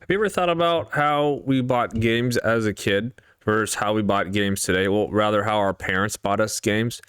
Have you ever thought about how we bought games as a kid versus how we bought games today? Well, rather how our parents bought us games.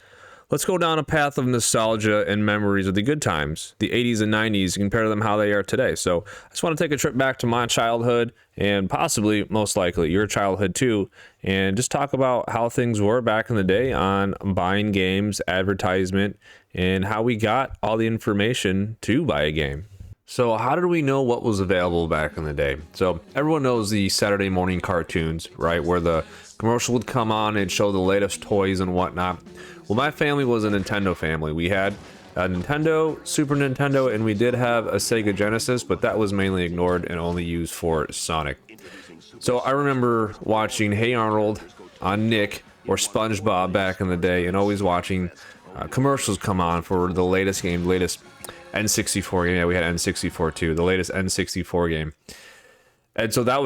Let's go down a path of nostalgia and memories of the good times, the 80s and 90s, and compare them how they are today. So I just want to take a trip back to my childhood and possibly, most likely, your childhood too, and just talk about how things were back in the day on buying games, advertisement, and how we got all the information to buy a game. So how did we know what was available back in the day? So everyone knows the Saturday morning cartoons, right? Where the commercial would come on and show the latest toys and whatnot. Well, my family was a Nintendo family. We had a Nintendo, Super Nintendo, and we did have a Sega Genesis, but that was mainly ignored and only used for Sonic. So I remember watching Hey Arnold on Nick or SpongeBob back in the day, and always watching commercials come on for the latest game, latest N64 game. Yeah, we had N64 too, the latest N64 game. And so that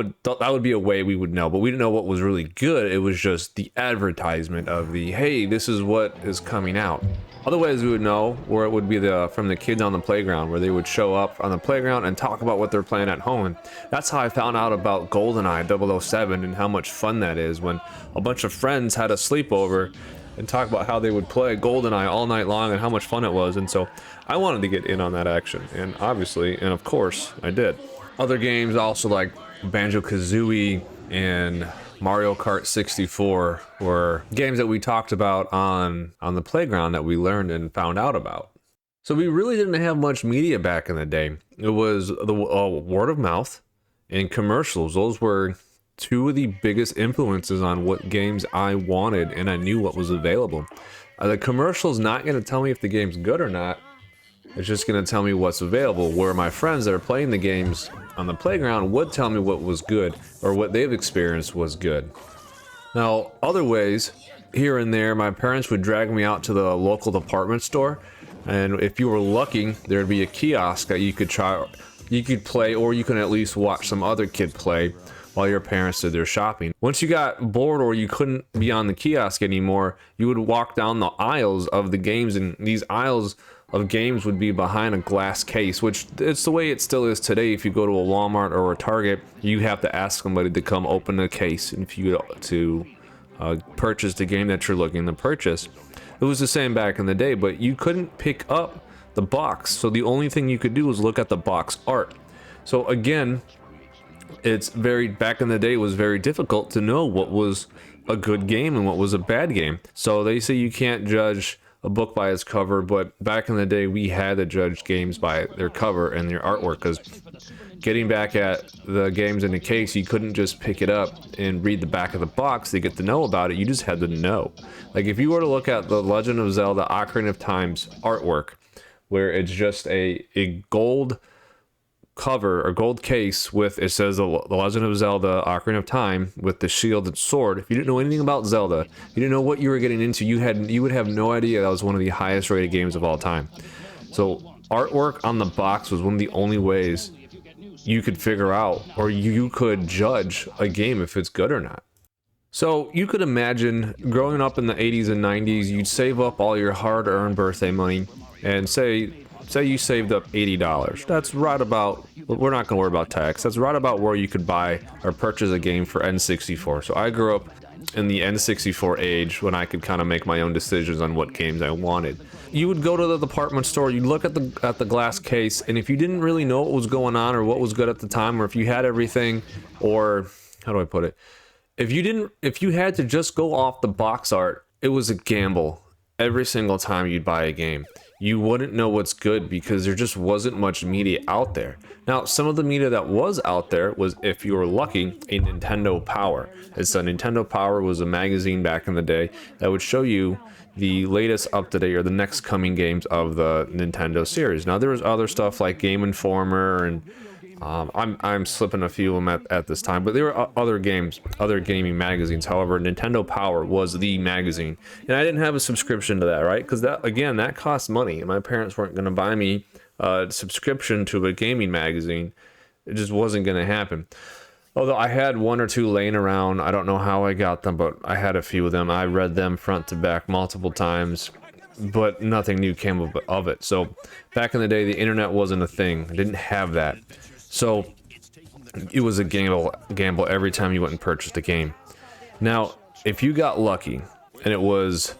would be a way we would know, but we didn't know what was really good. It was just the advertisement of the, hey, this is what is coming out. Other ways we would know, where it would be from the kids on the playground, where they would show up on the playground and talk about what they're playing at home. And that's how I found out about GoldenEye 007 and how much fun that is, when a bunch of friends had a sleepover and talk about how they would play GoldenEye all night long and how much fun it was. And so I wanted to get in on that action, and obviously, and of course, I did. Other games also like Banjo-Kazooie and Mario Kart 64 were games that we talked about on the playground that we learned and found out about. So we really didn't have much media back in the day. It was the word of mouth and commercials. Those were two of the biggest influences on what games I wanted, and I knew what was available. The commercial's not going to tell me if the game's good or not. It's just going to tell me what's available, where my friends that are playing the games on the playground would tell me what was good or what they've experienced was good. Now, other ways, here and there, my parents would drag me out to the local department store, and if you were lucky, there'd be a kiosk that you could play, or you can at least watch some other kid play while your parents did their shopping. Once you got bored or you couldn't be on the kiosk anymore, you would walk down the aisles of the games, and these aisles of games would be behind a glass case, which it's the way it still is today. If you go to a Walmart or a Target, you have to ask somebody to come open the case and to purchase the game that you're looking to purchase. It was the same back in the day, but you couldn't pick up the box, so the only thing you could do was look at the box art. So again, back in the day, it was very difficult to know what was a good game and what was a bad game. So they say you can't judge a book by its cover, but back in the day we had to judge games by their cover and their artwork, because getting back at the games in the case, you couldn't just pick it up and read the back of the box to get to know about it. You just had to know. Like if you were to look at the Legend of Zelda Ocarina of Time's artwork, where it's just a gold cover or gold case with, it says the Legend of Zelda Ocarina of Time with the shield and sword. If you didn't know anything about Zelda, you didn't know what you were getting into, you would have no idea that was one of the highest rated games of all time. So artwork on the box was one of the only ways you could figure out, or you could judge a game if it's good or not. So you could imagine growing up in the 80s and 90s, you'd save up all your hard-earned birthday money, and say you saved up $80. That's right about, we're not gonna worry about tax, that's right about where you could buy or purchase a game for N64. So I grew up in the N64 age, when I could kind of make my own decisions on what games I wanted. You would go to the department store, you'd look at the glass case, and if you didn't really know what was going on or what was good at the time, or if you had everything, or how do I put it? If you had to just go off the box art, it was a gamble every single time you'd buy a game. You wouldn't know what's good because there just wasn't much media out there. Now, some of the media that was out there was, if you were lucky, a Nintendo Power. So Nintendo Power was a magazine back in the day that would show you the latest up-to-date or the next coming games of the Nintendo series. Now, there was other stuff like Game Informer, and I'm slipping a few of them at this time, but there were other gaming magazines. However, Nintendo Power was the magazine, and I didn't have a subscription to that, right? Because that costs money, and my parents weren't going to buy me a subscription to a gaming magazine. It just wasn't going to happen. Although I had one or two laying around, I don't know how I got them, but I had a few of them. I read them front to back multiple times, but nothing new came of it. So back in the day, the internet wasn't a thing. I didn't have that. So it was a gamble every time you went and purchased a game. Now, if you got lucky and it was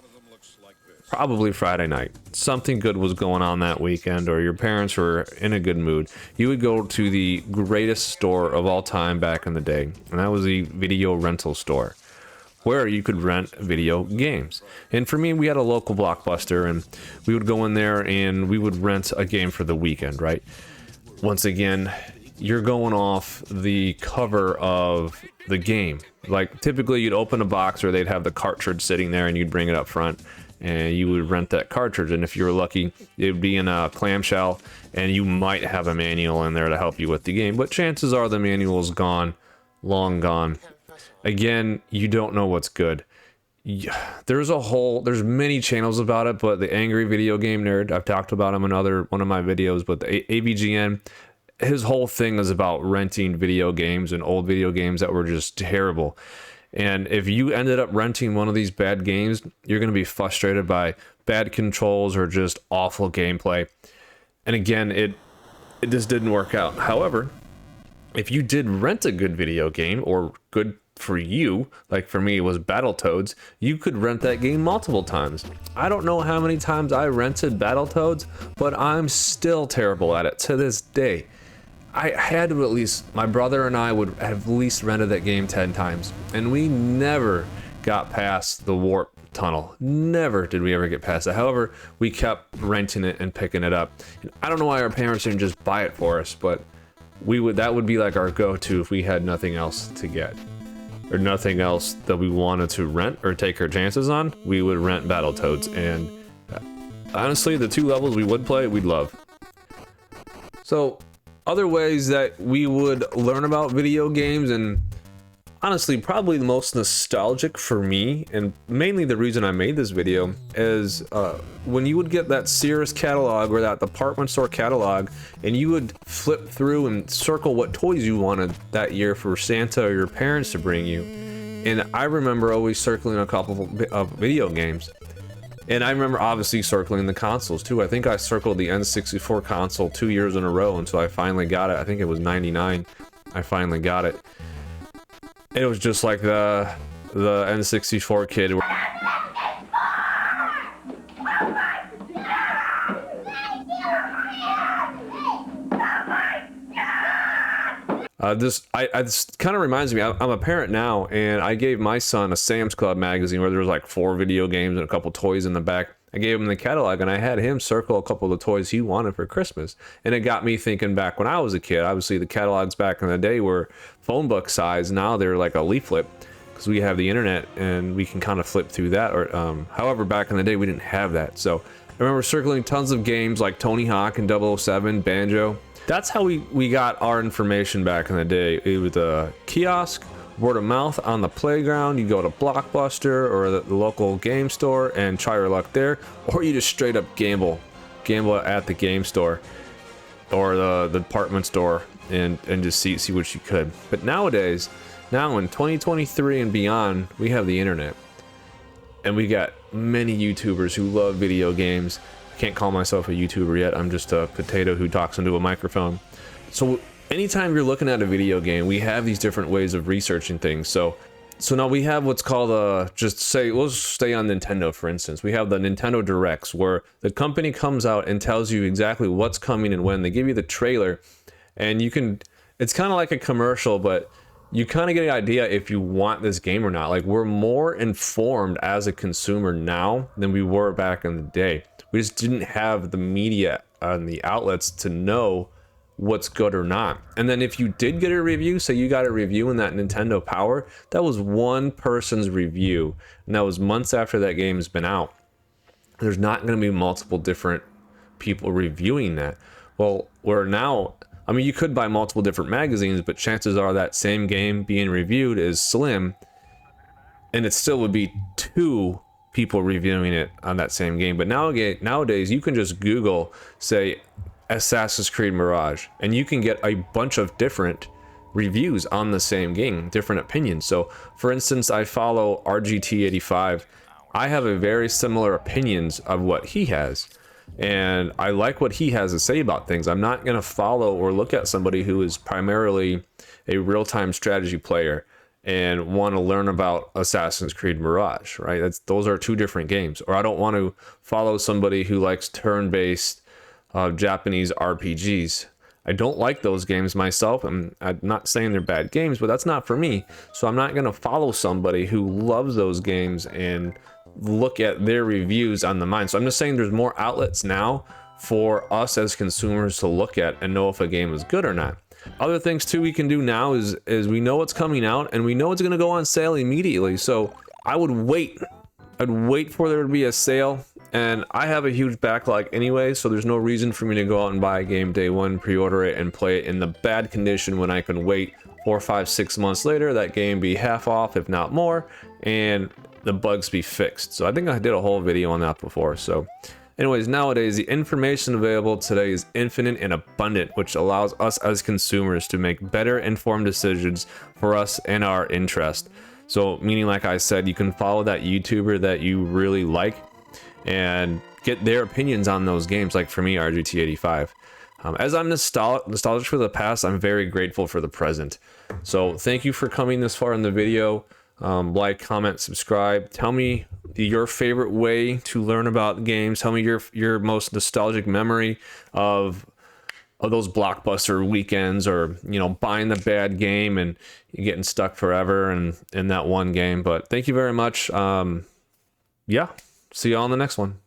probably Friday night, something good was going on that weekend, or your parents were in a good mood, you would go to the greatest store of all time back in the day, and that was the video rental store, where you could rent video games. And for me, we had a local Blockbuster, and we would go in there and we would rent a game for the weekend, right? Once again, you're going off the cover of the game. Like, typically you'd open a box, or they'd have the cartridge sitting there, and you'd bring it up front and you would rent that cartridge. And if you were lucky, it would be in a clamshell, and you might have a manual in there to help you with the game, but chances are the manual's gone, long gone. Again, you don't know what's good. There's many channels about it, but the Angry Video Game Nerd, I've talked about him in one of my videos, but the AVGN, his whole thing is about renting video games and old video games that were just terrible. And if you ended up renting one of these bad games, you're going to be frustrated by bad controls or just awful gameplay. And again, it just didn't work out. However, if you did rent a good video game, or good for you, like for me it was Battletoads, you could rent that game multiple times. I don't know how many times I rented Battletoads, but I'm still terrible at it to this day. I had to, at least my brother and I would have at least rented that game 10 times, and we never got past the warp tunnel. Never did we ever get past it. However, we kept renting it and picking it up. And I don't know why our parents didn't just buy it for us, but that would be like our go-to if we had nothing else to get, or nothing else that we wanted to rent or take our chances on. We would rent Battletoads, and honestly, the 2 levels we would play, we'd love. So other ways that we would learn about video games, and honestly probably the most nostalgic for me, and mainly the reason I made this video, is when you would get that Sears catalog or that department store catalog, and you would flip through and circle what toys you wanted that year for Santa or your parents to bring you. And I remember always circling a couple of video games. And I remember obviously circling the consoles too. I think I circled the N64 console 2 years in a row until I finally got it. I think it was 99. I finally got it. And it was just like the N64 kid. This kind of reminds me, I'm a parent now, and I gave my son a Sam's Club magazine where there was like 4 video games and a couple toys in the back. I gave him the catalog, and I had him circle a couple of the toys he wanted for Christmas. And it got me thinking back when I was a kid. Obviously, the catalogs back in the day were phone book size. Now they're like a leaflet, because we have the internet and we can kind of flip through that. Or however, back in the day, we didn't have that. So I remember circling tons of games like Tony Hawk and 007, Banjo. That's how we got our information back in the day. It was a kiosk, word of mouth on the playground. You go to Blockbuster or the local game store and try your luck there, or you just straight up gamble at the game store or the department store and just see what you could. But nowadays, now in 2023 and beyond, we have the internet, and we got many YouTubers who love video games. Can't call myself a YouTuber yet. I'm just a potato who talks into a microphone. So anytime you're looking at a video game, we have these different ways of researching things. So now we have what's called let's stay on Nintendo, for instance. We have the Nintendo Directs, where the company comes out and tells you exactly what's coming and when. They give you the trailer, and it's kind of like a commercial, but you kind of get an idea if you want this game or not. Like, we're more informed as a consumer now than we were back in the day. We just didn't have the media and the outlets to know what's good or not. And then if you did get a review, say you got a review in that Nintendo Power, that was one person's review, and that was months after that game's been out. There's not going to be multiple different people reviewing that. Well, where now, I mean, you could buy multiple different magazines, but chances are that same game being reviewed is slim, and it still would be 2 people reviewing it on that same game. But nowadays you can just Google, say, Assassin's Creed Mirage, and you can get a bunch of different reviews on the same game, different opinions. So for instance, I follow RGT85. I have a very similar opinions of what he has, and I like what he has to say about things. I'm not going to follow or look at somebody who is primarily a real-time strategy player and want to learn about Assassin's Creed Mirage, right? Those are two different games. Or I don't want to follow somebody who likes turn-based Japanese RPGs. I don't like those games myself. I'm not saying they're bad games, but that's not for me. So I'm not going to follow somebody who loves those games and look at their reviews on the mine. So I'm just saying there's more outlets now for us as consumers to look at and know if a game is good or not. Other things too we can do now is we know what's coming out and we know it's going to go on sale immediately. So I would wait. I'd wait for there to be a sale. And I have a huge backlog anyway, so there's no reason for me to go out and buy a game day one, pre-order it, and play it in the bad condition when I can wait 4, 5, 6 months later, that game be half off, if not more, and the bugs be fixed. So I think I did a whole video on that before. So anyways, nowadays, the information available today is infinite and abundant, which allows us as consumers to make better informed decisions for us and our interest. So meaning, like I said, you can follow that YouTuber that you really like and get their opinions on those games. Like for me, RGT85. As I'm nostalgic for the past, I'm very grateful for the present. So thank you for coming this far in the video. Like, comment, subscribe. Tell me your favorite way to learn about games. Tell me your most nostalgic memory of those blockbuster weekends, or buying the bad game and getting stuck forever in that one game. But thank you very much. Yeah. See you all in the next one.